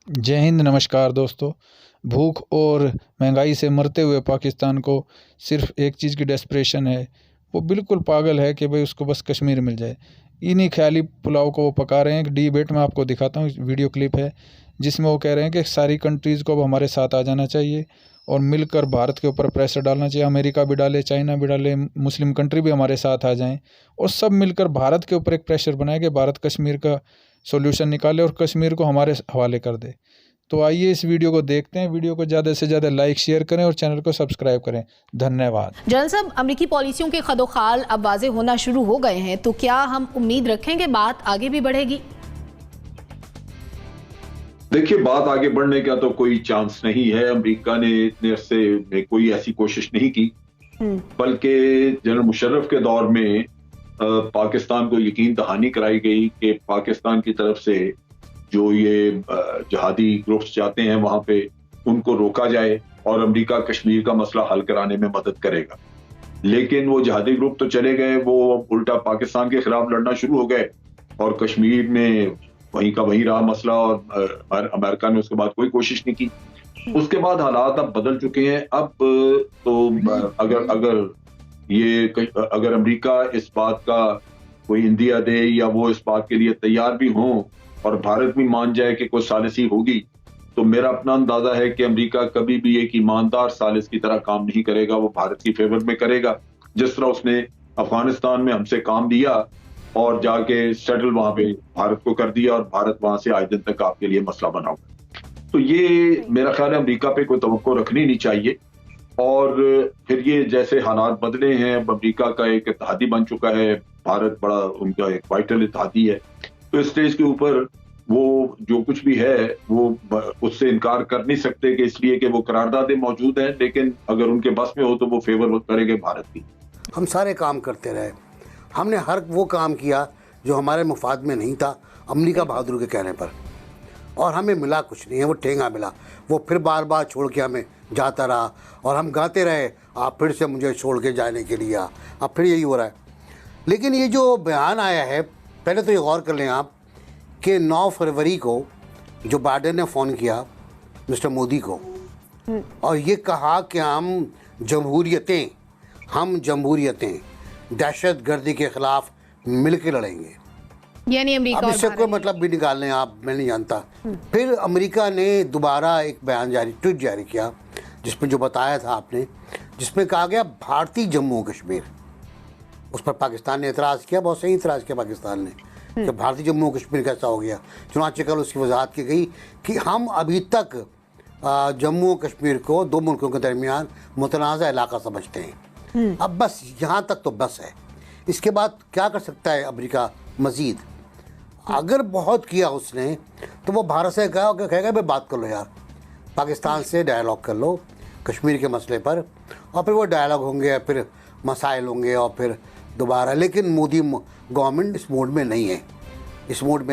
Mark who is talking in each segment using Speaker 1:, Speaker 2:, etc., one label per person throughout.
Speaker 1: जय हिंद, नमस्कार दोस्तों। भूख और महंगाई से मरते हुए पाकिस्तान को सिर्फ एक चीज़ की डेस्परेशन है। वो बिल्कुल पागल है कि भाई उसको बस कश्मीर मिल जाए। इन्हीं ख्याली पुलाव को वो पका रहे हैं। एक डिबेट में आपको दिखाता हूँ, वीडियो क्लिप है जिसमें वो कह रहे हैं कि सारी कंट्रीज़ को अब हमारे साथ आ जाना चाहिए और मिलकर भारत के ऊपर प्रेशर डालना चाहिए। अमेरिका भी डाले, चाइना भी डाले, मुस्लिम कंट्री भी हमारे साथ आ जाएं और सब मिलकर भारत के ऊपर एक प्रेशर बनाए कि भारत कश्मीर का सॉल्यूशन निकाले और कश्मीर को हमारे हवाले कर दे। तो आइए इस वीडियो को देखते हैं। वीडियो को ज़्यादा से ज़्यादा लाइक, शेयर करें और चैनल को सब्सक्राइब करें। धन्यवाद।
Speaker 2: जनरल साहब, अमेरिकी पॉलिसियों के खदोखाल अब वाजे होना शुरू हो गए हैं, तो क्या हम उम्मीद रखें कि बात आगे भी बढ़ेगी?
Speaker 3: देखिए, बात आगे बढ़ने का तो कोई चांस नहीं है। अमेरिका ने इतने अरसे में कोई ऐसी कोशिश नहीं की, बल्कि जनरल मुशर्रफ के दौर में पाकिस्तान को यकीन दहानी कराई गई कि पाकिस्तान की तरफ से जो ये जिहादी ग्रुप्स जाते हैं वहां पे उनको रोका जाए और अमेरिका कश्मीर का मसला हल कराने में मदद करेगा। लेकिन वो जिहादी ग्रुप तो चले गए, वो उल्टा पाकिस्तान के खिलाफ लड़ना शुरू हो गए और कश्मीर में वहीं का वहीं रहा मसला और अमेरिका ने उसके बाद कोई कोशिश नहीं की। उसके बाद हालात अब बदल चुके हैं। अब तो अगर अमेरिका इस बात का कोई इंदिया दे या वो इस बात के लिए तैयार भी हों और भारत भी मान जाए कि कोई सालिसी होगी, तो मेरा अपना अंदाजा है कि अमेरिका कभी भी एक ईमानदार सालिस की तरह काम नहीं करेगा। वो भारत की फेवर में करेगा, जिस तरह उसने अफगानिस्तान में हमसे काम लिया और जाके सेटल वहां पे भारत को कर दिया और भारत वहां से आज दिन तक आपके लिए मसला बना हुआ। तो ये मेरा ख्याल है अमेरिका पे कोई तवक्को रखनी नहीं चाहिए। और फिर ये जैसे हालात बदले हैं, अब अमेरिका का एक इत्तेहादी बन चुका है, भारत बड़ा उनका एक वाइटल इत्तेहादी है। तो इस स्टेज के ऊपर वो जो कुछ भी है वो उससे इनकार कर नहीं सकते कि इसलिए कि वो करारदादे मौजूद हैं, लेकिन अगर उनके बस में हो तो वो फेवर करेंगे भारत की।
Speaker 4: हम सारे काम करते रहे, हमने हर वो काम किया जो हमारे मुफाद में नहीं था अमेरिका बहादुर के कहने पर, और हमें मिला कुछ नहीं है, वो ठेंगा मिला। वो फिर बार बार छोड़ के हमें जाता रहा और हम गाते रहे, आप फिर से मुझे छोड़ के जाने के लिए अब फिर यही हो रहा है। लेकिन ये जो बयान आया है, पहले तो ये गौर कर लें आप कि 9 फरवरी को जो बाइडेन ने फ़ोन किया मिस्टर मोदी को और ये कहा कि हम जमहूरियतें दहशत गर्दी के ख़िलाफ़ मिल के लड़ेंगे।
Speaker 2: यानी अमेरिका
Speaker 4: अब इससे कोई मतलब भी निकाल लें आप, मैं नहीं जानता। फिर अमेरिका ने दोबारा एक ट्वीट जारी किया जिसमें जो बताया था आपने, जिसमें कहा गया भारतीय जम्मू कश्मीर। उस पर पाकिस्तान ने एतराज़ किया, बहुत सही एतराज़ किया पाकिस्तान ने कि भारतीय जम्मू कश्मीर कैसा हो गया। चुनाचे कल उसकी वजाहत की गई कि हम अभी तक जम्मू कश्मीर को दो मुल्कों के दरमियान मुतनाज़ा इलाका समझते हैं। अब बस यहाँ तक तो बस है। इसके बाद क्या कर सकता है अमेरिका मज़ीद? अगर बहुत किया उसने तो वो भारत से कहेगा भाई बात कर लो यार, पाकिस्तान से डायलॉग कर लो कश्मीर के मसले पर, और फिर वो डायलॉग होंगे, फिर मसाइल होंगे और फिर दोबारा। लेकिन मोदी गवर्नमेंट इस मोड में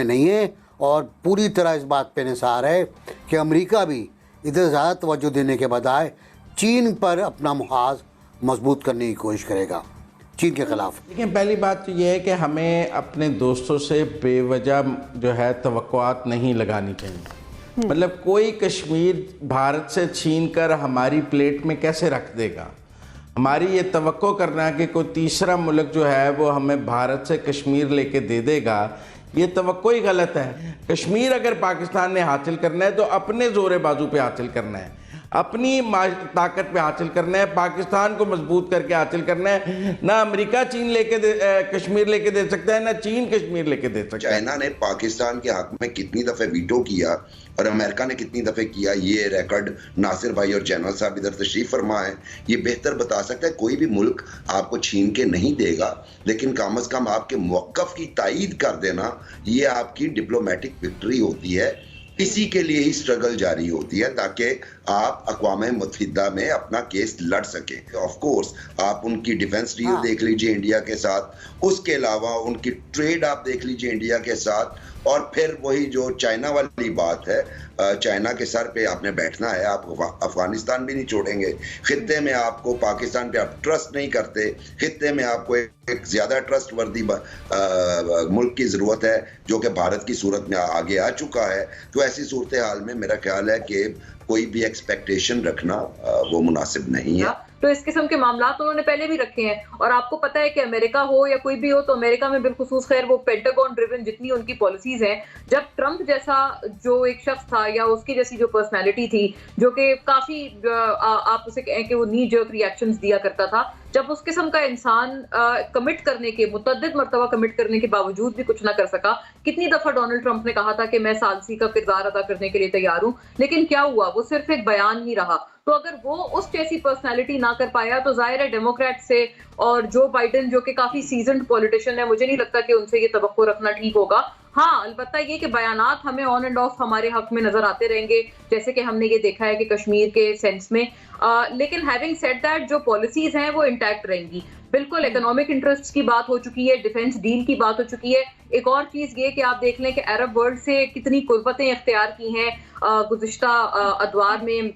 Speaker 4: नहीं है और पूरी तरह इस बात पे निसार है कि अमेरिका भी इधर ज़्यादा तवज्जो देने के बजाय चीन पर अपना मुहाज मजबूत करने की कोशिश करेगा, चीन के खिलाफ।
Speaker 5: लेकिन पहली बात तो ये है कि हमें अपने दोस्तों से बेवजह जो है तवक्कुआत नहीं लगानी चाहिए। मतलब कोई कश्मीर भारत से छीन कर हमारी प्लेट में कैसे रख देगा? हमारी ये तवक्को करना कि कोई तीसरा मुल्क जो है वो हमें भारत से कश्मीर लेके दे देगा, ये तवक्को ही गलत है। कश्मीर अगर पाकिस्तान ने हासिल करना है तो अपने जोरे बाजू पे हासिल करना है, अपनी ताकत पे हासिल करना है, पाकिस्तान को मजबूत करके हासिल करना है। ना अमेरिका कश्मीर लेके दे सकता है, ना चीन कश्मीर लेके दे सकता है।
Speaker 6: चाइना ने पाकिस्तान के हक में कितनी दफ़े वीटो किया और अमेरिका ने कितनी दफ़े किया, ये रिकॉर्ड नासिर भाई और जनरल साहब इधर तशरीफ फरमा है, ये बेहतर बता सकता है। कोई भी मुल्क आपको छीन के नहीं देगा, लेकिन कम अज़ कम आपके मौक़िफ़ की तायीद कर देना, ये आपकी डिप्लोमेटिक विक्ट्री होती है। इसी के लिए ही स्ट्रगल जारी होती है ताकि आप अक़वाम मुत्तहिदा में अपना केस लड़ सकें। ऑफ कोर्स आप उनकी डिफेंस डील देख लीजिए इंडिया के साथ, उसके अलावा उनकी ट्रेड आप देख लीजिए इंडिया के साथ, और फिर वही जो चाइना वाली बात है, चाइना के सर पे आपने बैठना है, आप अफगानिस्तान भी नहीं छोड़ेंगे, खित्ते में आपको पाकिस्तान पे आप ट्रस्ट नहीं करते, खित्ते में आपको एक ज्यादा ट्रस्टवर्दी मुल्क की जरूरत है जो कि भारत की सूरत में आगे आ चुका है। तो ऐसी सूरत हाल में मेरा ख्याल है कि कोई भी एक्सपेक्टेशन रखना वो मुनासिब नहीं है।
Speaker 7: तो इस किस्म के मामला तो उन्होंने पहले भी रखे हैं और आपको पता है कि अमेरिका हो या कोई भी हो, तो अमेरिका में बिलखुसूस खैर वो पेंटागन ड्रिवन जितनी उनकी पॉलिसीज हैं, जब ट्रंप जैसा जो एक शख्स था या उसकी जैसी जो पर्सनालिटी थी जो कि काफी आप उसे कहें कि वो नी जर्क रिएक्शंस दिया करता था, जब उस किस्म का इंसान कमिट करने के मुतअद्दिद मरतबा कमिट करने के बावजूद भी कुछ ना कर सका। कितनी दफा डोनाल्ड ट्रंप ने कहा था कि मैं सालसी का किरदार अदा करने के लिए तैयार हूं, लेकिन क्या हुआ, वो सिर्फ एक बयान ही रहा। तो अगर वो उस जैसी पर्सनालिटी ना कर पाया तो जाहिर है डेमोक्रेट से और जो बाइडेन जो कि काफी सीजन्ड पॉलिटिशियन है, मुझे नहीं लगता कि उनसे ये तवक्को रखना ठीक होगा। हाँ, अलबत्ता ये कि बयानात हमें ऑन एंड ऑफ हमारे हक में नजर आते रहेंगे, जैसे कि हमने ये देखा है कि कश्मीर के सेंस में, लेकिन हैविंग सेड दैट जो पॉलिसीज हैं वो इंटैक्ट रहेंगी। बिल्कुल इकोनॉमिक इंटरेस्ट्स की बात हो चुकी है, डिफेंस डील की बात हो चुकी है। एक और चीज ये कि आप देख लें कि अरब वर्ल्ड से कितनी कुर्बतें इख्तियार की हैं गुज़िश्ता अदवार में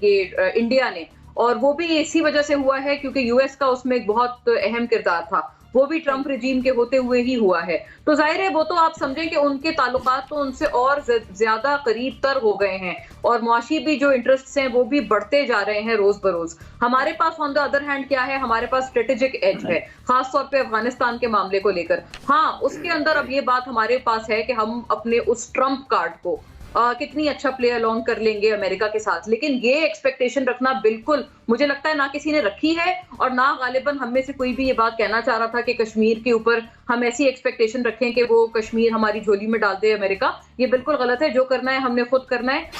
Speaker 7: ये इंडिया ने, और वो भी इसी वजह से हुआ है क्योंकि यूएस का उसमें एक बहुत अहम किरदार था, वो भी ट्रंप रिजीम के होते हुए ही हुआ है। तो जाहिर है वो तो आप समझें कि उनके ताल्लुकात तो उनसे और ज्यादा करीब तर हो गए हैं और मुआशी भी जो इंटरेस्ट्स हैं वो भी बढ़ते जा रहे हैं रोज बरोज। हमारे pass on the other hand क्या है, हमारे पास स्ट्रेटेजिक एज है, खास तौर पे अफगानिस्तान के मामले को लेकर। हाँ, उसके अंदर अब ये बात हमारे पास है कि हम अपने उस ट्रंप कार्ड को कितनी अच्छा प्ले अलोंग कर लेंगे अमेरिका के साथ, लेकिन ये एक्सपेक्टेशन रखना बिल्कुल मुझे लगता है ना किसी ने रखी है और ना गालिबन हम में से कोई भी ये बात कहना चाह रहा था कि कश्मीर के ऊपर हम ऐसी एक्सपेक्टेशन रखें कि वो कश्मीर हमारी झोली में डाल दे अमेरिका। ये बिल्कुल गलत है, जो करना है हमने खुद करना है।